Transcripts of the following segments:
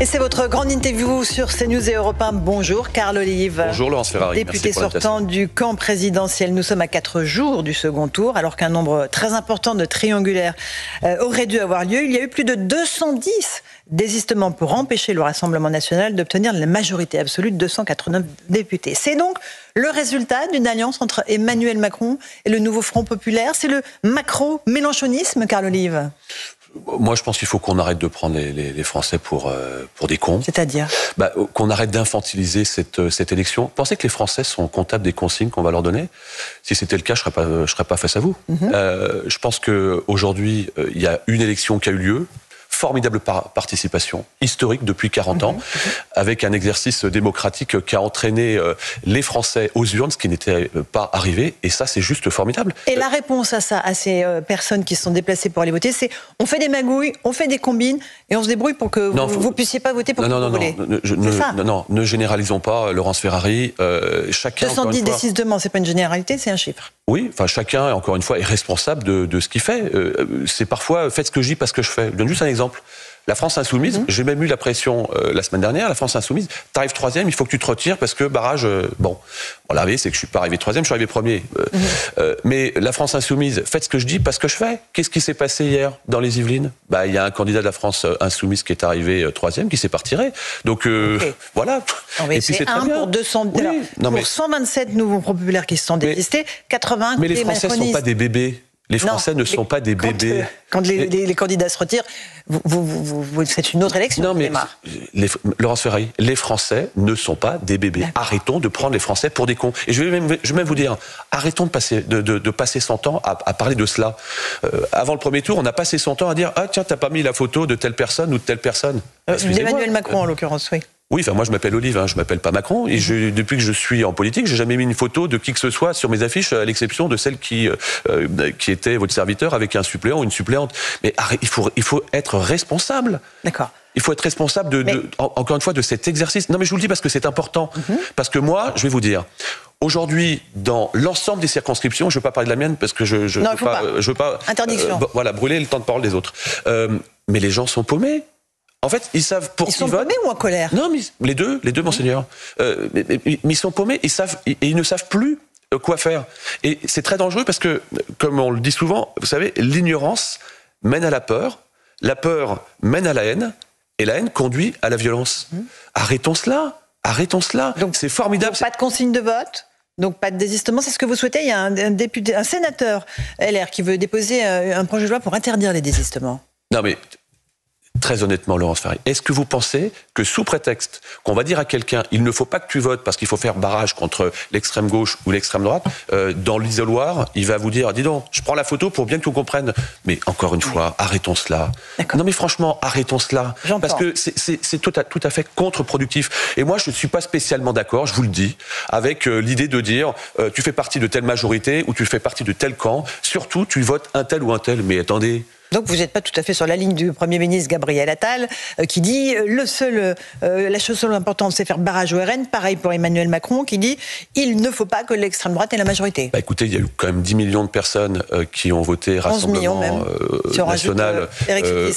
Et c'est votre grande interview sur CNews et Europe 1. Bonjour Carl Olive. Bonjour Laurence Ferrari. Député sortant du camp présidentiel. Nous sommes à 4 jours du second tour, alors qu'un nombre très important de triangulaires aurait dû avoir lieu. Il y a eu plus de 210 désistements pour empêcher le Rassemblement national d'obtenir la majorité absolue de 289 députés. C'est donc le résultat d'une alliance entre Emmanuel Macron et le nouveau Front populaire. C'est le macro-mélenchonisme, Carl Olive. Moi, je pense qu'il faut qu'on arrête de prendre les Français pour des cons. C'est-à-dire qu'on arrête d'infantiliser cette élection. Vous pensez que les Français sont comptables des consignes qu'on va leur donner? Si c'était le cas, je serais pas face à vous. Je pense qu'aujourd'hui, il y a une élection qui a eu lieu. Formidable participation, historique depuis 40 ans, avec un exercice démocratique qui a entraîné les Français aux urnes, ce qui n'était pas arrivé, et ça c'est juste formidable. Et la réponse à ça, à ces personnes qui se sont déplacées pour aller voter, c'est on fait des magouilles, on fait des combines, et on se débrouille pour que vous puissiez pas voter pour que vous voulez. Non, ne généralisons pas, Laurence Ferrari. Chacun, 210 désistements, c'est pas une généralité, c'est un chiffre. Oui, enfin chacun, encore une fois, est responsable de ce qu'il fait. C'est parfois, faites ce que je dis, pas ce que je fais. Je donne juste un exemple. La France Insoumise, j'ai même eu la pression la semaine dernière, la France Insoumise, t'arrives troisième, il faut que tu te retires parce que barrage, bon, la vérité c'est que je suis pas arrivé troisième, je suis arrivé premier. Mais la France Insoumise, faites ce que je dis, pas ce que je fais. Qu'est-ce qui s'est passé hier dans les Yvelines? Il y a un candidat de la France Insoumise qui est arrivé troisième, qui s'est pas retiré. Donc voilà. Et puis c'est très bien. Pour 200, oui, pour 127 nouveaux populaires qui se sont désistés, 80. Mais les Français ne sont pas des bébés. Les Français ne sont pas des bébés. Quand les candidats se retirent, vous faites une autre élection. Non, mais Laurence Ferrari, les Français ne sont pas des bébés. Arrêtons de prendre les Français pour des cons. Et je vais même vous dire, arrêtons de passer son temps à parler de cela. Avant le premier tour, on a passé son temps à dire « Ah tiens, t'as pas mis la photo de telle personne ou de telle personne. » D'Emmanuel Macron, en l'occurrence, oui. Oui, enfin moi je m'appelle Olive, je m'appelle pas Macron, et depuis que je suis en politique, j'ai jamais mis une photo de qui que ce soit sur mes affiches, à l'exception de celle qui était votre serviteur avec un suppléant ou une suppléante. Mais il faut être responsable. D'accord. Il faut être responsable encore une fois de cet exercice. Non mais je vous le dis parce que c'est important. Parce que moi, je vais vous dire, aujourd'hui, dans l'ensemble des circonscriptions, je ne veux pas parler de la mienne parce que je veux pas interdiction. Brûler le temps de parole des autres. Mais les gens sont paumés. En fait, ils savent pour qui ils votent. Ils sont paumés ou en colère? Non, mais les deux, monseigneur. Mais ils sont paumés, ils ne savent plus quoi faire. Et c'est très dangereux parce que, comme on le dit souvent, vous savez, l'ignorance mène à la peur mène à la haine, et la haine conduit à la violence. Arrêtons cela. Donc c'est formidable. Donc pas de consigne de vote? Donc pas de désistement, c'est ce que vous souhaitez? Il y a un sénateur LR qui veut déposer un projet de loi pour interdire les désistements. Non mais... Très honnêtement, Laurence Ferrari, est-ce que vous pensez que sous prétexte qu'on va dire à quelqu'un il ne faut pas que tu votes parce qu'il faut faire barrage contre l'extrême gauche ou l'extrême droite, dans l'isoloir, il va vous dire dis donc, je prends la photo pour bien que tu comprennes. Mais encore une fois, arrêtons cela. Non mais franchement, arrêtons cela. Parce que c'est tout à fait contre-productif. Et moi, je ne suis pas spécialement d'accord, je vous le dis, avec l'idée de dire tu fais partie de telle majorité ou tu fais partie de tel camp, surtout tu votes un tel ou un tel. Mais attendez... Donc vous n'êtes pas tout à fait sur la ligne du Premier ministre Gabriel Attal qui dit la chose seule importante c'est faire barrage au RN. Pareil pour Emmanuel Macron qui dit il ne faut pas que l'extrême droite ait la majorité. Écoutez, il y a eu quand même 10 millions de personnes qui ont voté Rassemblement national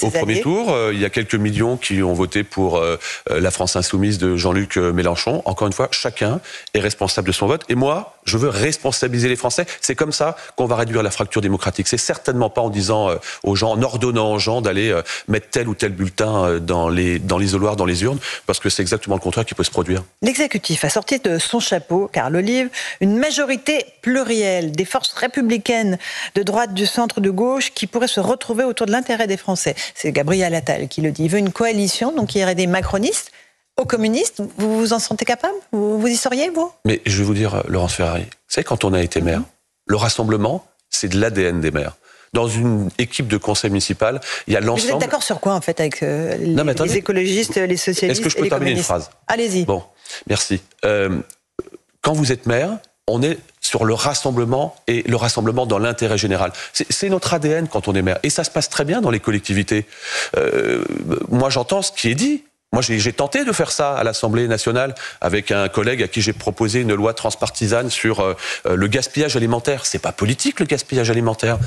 au premier tour. Il y a quelques millions qui ont voté pour la France Insoumise de Jean-Luc Mélenchon. Encore une fois, chacun est responsable de son vote. Et moi, je veux responsabiliser les Français. C'est comme ça qu'on va réduire la fracture démocratique. C'est certainement pas en disant aux gens, en ordonnant aux gens d'aller mettre tel ou tel bulletin dans l'isoloir, dans les urnes, parce que c'est exactement le contraire qui peut se produire. L'exécutif a sorti de son chapeau, Carl Olive, une majorité plurielle des forces républicaines de droite, du centre, de gauche, qui pourraient se retrouver autour de l'intérêt des Français. C'est Gabriel Attal qui le dit. Il veut une coalition, donc il y aurait des macronistes aux communistes. Vous vous en sentez capable? Vous y seriez, vous? Mais je vais vous dire, Laurence Ferrari, vous savez, quand on a été maire, le rassemblement, c'est de l'ADN des maires. Dans une équipe de conseil municipal, il y a l'ensemble... Vous êtes d'accord sur quoi, en fait, avec les écologistes, les socialistes? Est-ce que je peux terminer une phrase? Allez-y. Bon, merci. Quand vous êtes maire, on est sur le rassemblement et le rassemblement dans l'intérêt général. C'est notre ADN quand on est maire. Et ça se passe très bien dans les collectivités. Moi, j'entends ce qui est dit. Moi, j'ai tenté de faire ça à l'Assemblée nationale avec un collègue à qui j'ai proposé une loi transpartisane sur le gaspillage alimentaire. C'est pas politique, le gaspillage alimentaire.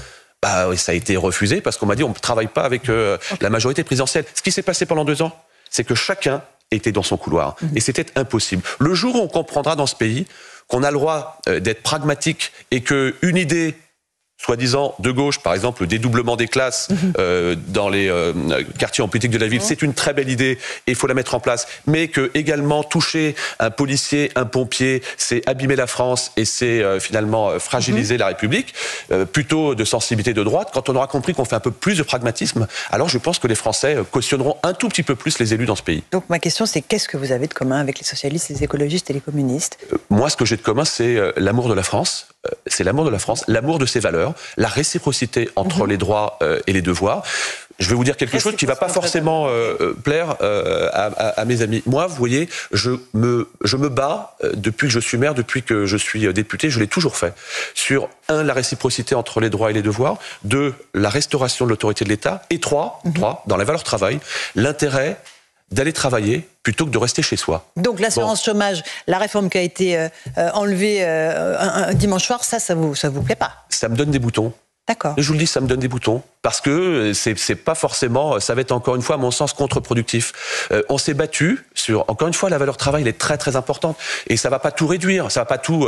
Ça a été refusé parce qu'on m'a dit on ne travaille pas avec la majorité présidentielle. Ce qui s'est passé pendant 2 ans, c'est que chacun était dans son couloir. Et c'était impossible. Le jour où on comprendra dans ce pays qu'on a le droit d'être pragmatique et qu'une idée soi-disant de gauche, par exemple le dédoublement des classes dans les quartiers en politique de la ville, c'est une très belle idée et il faut la mettre en place, mais que également toucher un policier, un pompier, c'est abîmer la France et c'est finalement fragiliser la République, plutôt de sensibilité de droite. Quand on aura compris qu'on fait un peu plus de pragmatisme, alors je pense que les Français cautionneront un tout petit peu plus les élus dans ce pays. Donc ma question c'est qu'est-ce que vous avez de commun avec les socialistes, les écologistes et les communistes? Moi, ce que j'ai de commun, c'est l'amour de la France. C'est l'amour de la France, l'amour de ses valeurs, la réciprocité entre les droits et les devoirs. Je vais vous dire quelque chose qui ne va pas forcément plaire à mes amis. Moi, vous voyez, je me bats depuis que je suis maire, depuis que je suis député, je l'ai toujours fait. Sur 1, la réciprocité entre les droits et les devoirs, 2, la restauration de l'autorité de l'État, et 3, dans la valeur travail, l'intérêt d'aller travailler plutôt que de rester chez soi. Donc l'assurance chômage, la réforme qui a été enlevée un dimanche soir, ça vous plaît pas? Ça me donne des boutons. D'accord. Et je vous le dis, ça me donne des boutons. Parce que c'est pas forcément, ça va être encore une fois, à mon sens, contre-productif. On s'est battu sur, encore une fois, la valeur travail, elle est très très importante. Et ça va pas tout réduire, ça va pas tout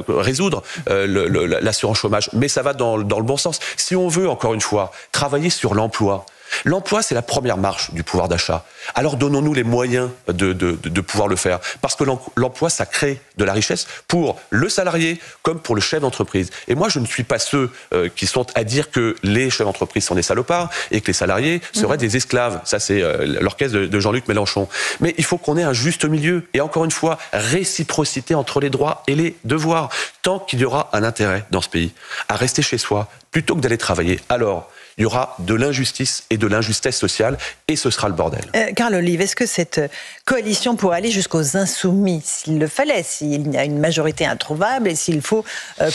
résoudre, l'assurance chômage. Mais ça va dans le bon sens. Si on veut, encore une fois, travailler sur l'emploi, l'emploi, c'est la première marche du pouvoir d'achat. Alors donnons-nous les moyens de pouvoir le faire. Parce que l'emploi, ça crée de la richesse pour le salarié comme pour le chef d'entreprise. Et moi, je ne suis pas ceux qui sont à dire que les chefs d'entreprise sont des salopards et que les salariés seraient des esclaves. Ça, c'est l'orchestre de Jean-Luc Mélenchon. Mais il faut qu'on ait un juste milieu. Et encore une fois, réciprocité entre les droits et les devoirs. Tant qu'il y aura un intérêt dans ce pays à rester chez soi plutôt que d'aller travailler, alors il y aura de l'injustice et de l'injustice sociale, et ce sera le bordel. Carl Olive, est-ce que cette coalition pourrait aller jusqu'aux insoumis, s'il le fallait, s'il y a une majorité introuvable et s'il faut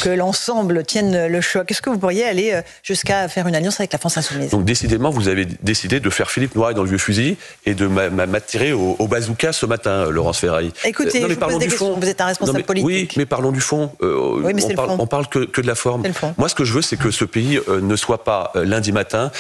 que l'ensemble tienne le choc? Est-ce que vous pourriez aller jusqu'à faire une alliance avec la France insoumise? Donc décidément, vous avez décidé de faire Philippe Noiret dans le vieux fusil et de m'attirer au bazooka ce matin, Laurence Ferrari. Écoutez, je vous pose des questions, vous êtes un responsable politique. Oui, mais parlons du fond. Oui, mais on parle que de la forme. Moi, ce que je veux, c'est que ce pays ne soit pas lundi matin,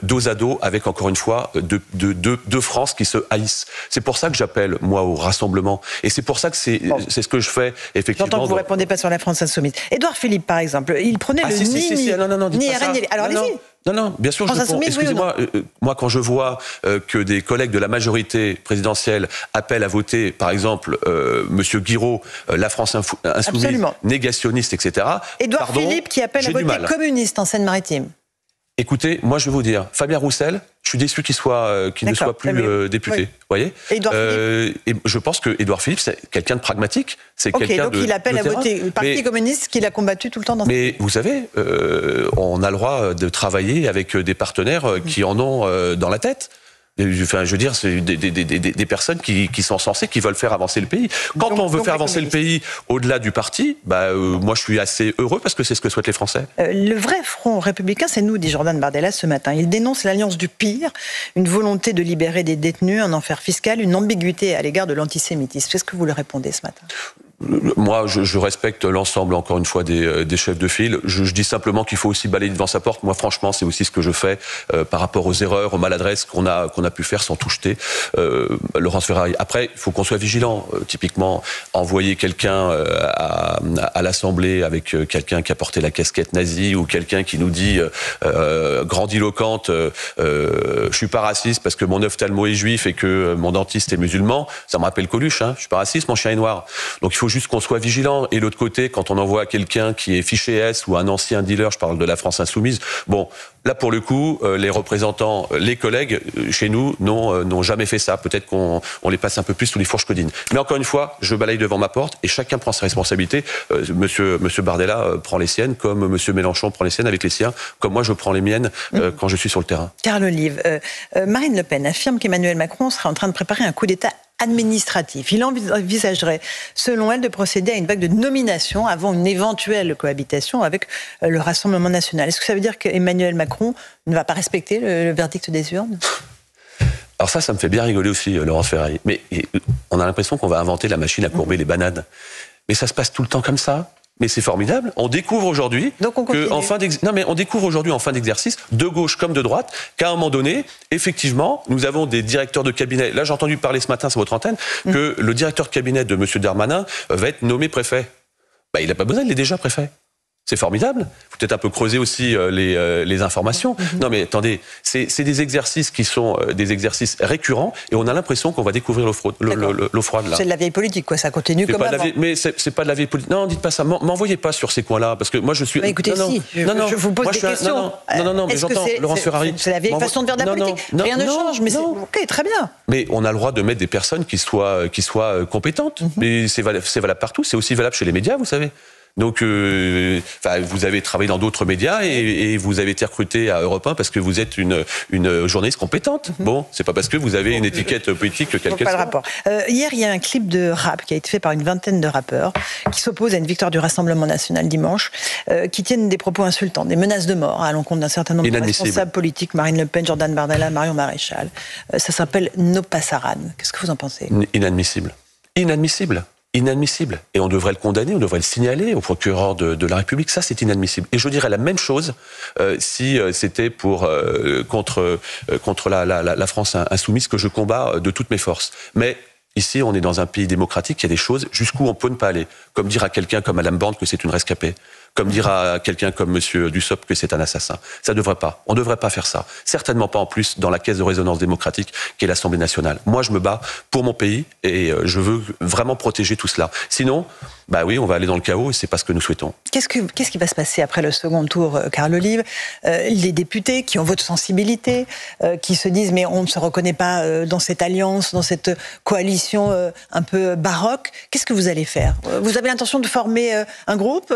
dos à dos, avec encore une fois deux France qui se haïssent. C'est pour ça que j'appelle, moi, au rassemblement. Et c'est pour ça que c'est ce que je fais, effectivement. J'entends que vous ne répondez pas sur la France insoumise. Édouard Philippe, par exemple, il prenait ni RN. Alors allez-y. Non, bien sûr, je réponds. Excusez-moi, moi, quand je vois que des collègues de la majorité présidentielle appellent à voter, par exemple, Monsieur Guiraud, la France insoumise, négationniste, etc. Édouard Philippe qui appelle à voter communiste en Seine-Maritime. Écoutez, moi je vais vous dire, Fabien Roussel, je suis déçu qu'il ne soit plus député. Vous voyez, et je pense que Édouard Philippe, c'est quelqu'un de pragmatique. C'est quelqu'un donc il appelle à voter le Parti communiste qu'il a combattu tout le temps dans Mais vous savez, on a le droit de travailler avec des partenaires qui en ont dans la tête. Enfin, je veux dire, c'est des personnes qui sont censées, qui veulent faire avancer le pays. Quand on veut faire avancer le pays au-delà du parti, moi je suis assez heureux parce que c'est ce que souhaitent les Français. Le vrai front républicain, c'est nous, dit Jordan Bardella ce matin. Il dénonce l'alliance du pire, une volonté de libérer des détenus, un enfer fiscal, une ambiguïté à l'égard de l'antisémitisme. Qu'est-ce que vous lui répondez ce matin ? Moi, je respecte l'ensemble, encore une fois, des chefs de file. Je dis simplement qu'il faut aussi balayer devant sa porte. Moi, franchement, c'est aussi ce que je fais par rapport aux erreurs, aux maladresses qu'on a pu faire sans tout jeter. Laurence Ferrari. Après, il faut qu'on soit vigilant. Typiquement, envoyer quelqu'un à l'Assemblée avec quelqu'un qui a porté la casquette nazie ou quelqu'un qui nous dit grandiloquente, je suis pas raciste parce que mon ophtalmo est juif et que mon dentiste est musulman. Ça me rappelle Coluche. Je suis pas raciste, mon chien est noir. Donc il faut juste qu'on soit vigilant. Et l'autre côté, quand on envoie quelqu'un qui est fiché S ou un ancien dealer, je parle de la France insoumise, bon, là pour le coup, les représentants, les collègues chez nous n'ont jamais fait ça. Peut-être qu'on les passe un peu plus sous les fourches codines. Mais encore une fois, je balaye devant ma porte et chacun prend ses responsabilités. Monsieur Bardella prend les siennes, comme Monsieur Mélenchon prend les siennes avec les siens, comme moi je prends les miennes quand je suis sur le terrain. Carl Olive, Marine Le Pen affirme qu'Emmanuel Macron sera en train de préparer un coup d'État administratif. Il envisagerait, selon elle, de procéder à une vague de nomination avant une éventuelle cohabitation avec le Rassemblement national. Est-ce que ça veut dire qu'Emmanuel Macron ne va pas respecter le verdict des urnes ? Alors ça me fait bien rigoler aussi, Laurence Ferrari. Mais on a l'impression qu'on va inventer la machine à courber les bananes. Mais ça se passe tout le temps comme ça. Mais c'est formidable. On découvre aujourd'hui on découvre aujourd'hui en fin d'exercice, de gauche comme de droite, qu'à un moment donné, effectivement, nous avons des directeurs de cabinet. Là, j'ai entendu parler ce matin sur votre antenne que le directeur de cabinet de M. Darmanin va être nommé préfet. Il n'a pas besoin, il est déjà préfet. C'est formidable. Il faut peut-être un peu creuser aussi les informations. Non mais attendez, c'est des exercices qui sont des exercices récurrents et on a l'impression qu'on va découvrir l'eau froide là. C'est de la vieille politique, quoi. Ça continue comme avant. Mais c'est pas de la vieille politique. Non, dites pas ça. M'envoyez pas sur ces coins-là parce que moi je suis. Écoutez, je vous pose des questions. Non, mais j'entends Laurence Ferrari. C'est la vieille façon de faire de la politique. Rien ne change, mais ok, très bien. Mais on a le droit de mettre des personnes qui soient compétentes. Mais c'est valable partout. C'est aussi valable chez les médias, vous savez. Donc, vous avez travaillé dans d'autres médias et vous avez été recruté à Europe 1 parce que vous êtes une journaliste compétente. Bon, c'est pas parce que vous avez une étiquette politique quelle qu'elle soit. Pas le rapport. Hier, il y a un clip de rap qui a été fait par une vingtaine de rappeurs qui s'opposent à une victoire du Rassemblement national dimanche, qui tiennent des propos insultants, des menaces de mort à l'encontre d'un certain nombre de responsables politiques, Marine Le Pen, Jordan Bardella, Marion Maréchal. Ça s'appelle No Passaran. Qu'est-ce que vous en pensez? Inadmissible. Inadmissible. Et on devrait le condamner, on devrait le signaler au procureur de la République. Ça, c'est inadmissible. Et je dirais la même chose si c'était contre la France insoumise que je combats de toutes mes forces. Mais ici, on est dans un pays démocratique, il y a des choses jusqu'où on peut ne pas aller. Comme dire à quelqu'un comme Madame Borne que c'est une rescapée. Comme dire à quelqu'un comme Monsieur Dussopt que c'est un assassin. Ça ne devrait pas. On ne devrait pas faire ça. Certainement pas en plus dans la caisse de résonance démocratique qu'est l'Assemblée nationale. Moi, je me bats pour mon pays et je veux vraiment protéger tout cela. Sinon, oui, on va aller dans le chaos et c'est pas ce que nous souhaitons. Qu'est-ce qui va se passer après le second tour, Carl Olive? Les députés qui ont votre sensibilité, qui se disent mais on ne se reconnaît pas dans cette alliance, dans cette coalition un peu baroque. Qu'est-ce que vous allez faire? Vous avez l'intention de former un groupe,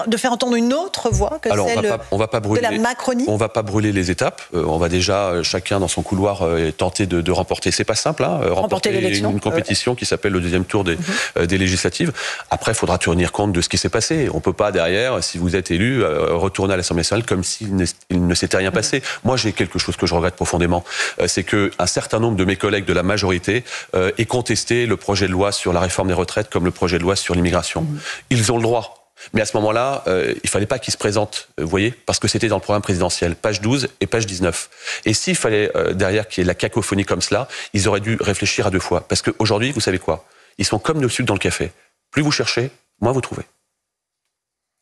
de faire entendre une autre voix que celle de la Macronie? On ne va pas brûler les étapes. On va déjà, chacun dans son couloir, tenter de remporter. C'est pas simple, remporter une compétition qui s'appelle le deuxième tour des législatives. Après, il faudra tenir compte de ce qui s'est passé. On ne peut pas derrière, si vous ait élu, retourner à l'Assemblée nationale comme s'il ne s'était rien passé. Moi, j'ai quelque chose que je regrette profondément. C'est qu'un certain nombre de mes collègues de la majorité aient contesté le projet de loi sur la réforme des retraites comme le projet de loi sur l'immigration. Ils ont le droit. Mais à ce moment-là, il ne fallait pas qu'ils se présentent, vous voyez, parce que c'était dans le programme présidentiel, page 12 et page 19. Et s'il fallait derrière qu'il y ait de la cacophonie comme cela, ils auraient dû réfléchir à deux fois. Parce qu'aujourd'hui, vous savez quoi? Ils sont comme le sucre dans le café. Plus vous cherchez, moins vous trouvez.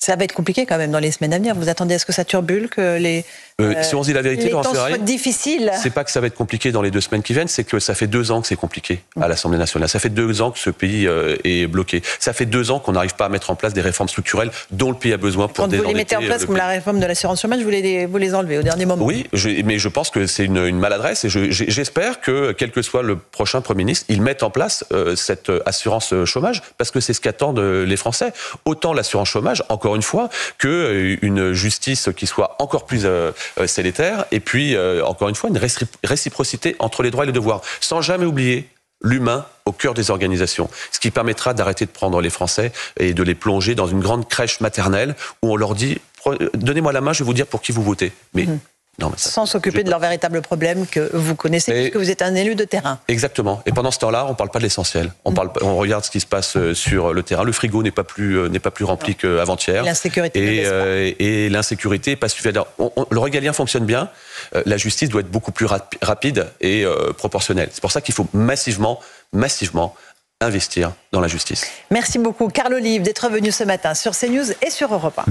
Ça va être compliqué quand même dans les semaines à venir. Vous attendez à ce que ça turbule, que si on se dit la vérité, temps soient difficiles? C'est pas que ça va être compliqué dans les 2 semaines qui viennent, c'est que ça fait 2 ans que c'est compliqué à l'Assemblée nationale. Ça fait 2 ans que ce pays est bloqué. Ça fait 2 ans qu'on n'arrive pas à mettre en place des réformes structurelles dont le pays a besoin pour désendetter. Quand vous les mettez en place, comme la réforme de l'assurance chômage, vous les enlevez au dernier moment. Oui, mais je pense que c'est une maladresse et j'espère que, quel que soit le prochain Premier ministre, il mette en place cette assurance chômage parce que c'est ce qu'attendent les Français. Autant l'assurance chômage, encore une fois, qu'une justice qui soit encore plus salutaire et puis, encore une fois, une réciprocité entre les droits et les devoirs, sans jamais oublier l'humain au cœur des organisations, ce qui permettra d'arrêter de prendre les Français et de les plonger dans une grande crèche maternelle où on leur dit « Donnez-moi la main, je vais vous dire pour qui vous votez ». Mais non, sans s'occuper de leurs véritables problèmes que vous connaissez, puisque vous êtes un élu de terrain. Exactement. Et pendant ce temps-là, on ne parle pas de l'essentiel. On regarde ce qui se passe sur le terrain. Le frigo n'est pas plus rempli qu'avant-hier. Et l'insécurité n'est pas suffisante. Le régalien fonctionne bien. La justice doit être beaucoup plus rapide et proportionnelle. C'est pour ça qu'il faut massivement investir dans la justice. Merci beaucoup, Carl Olive, d'être venu ce matin sur CNews et sur Europe 1.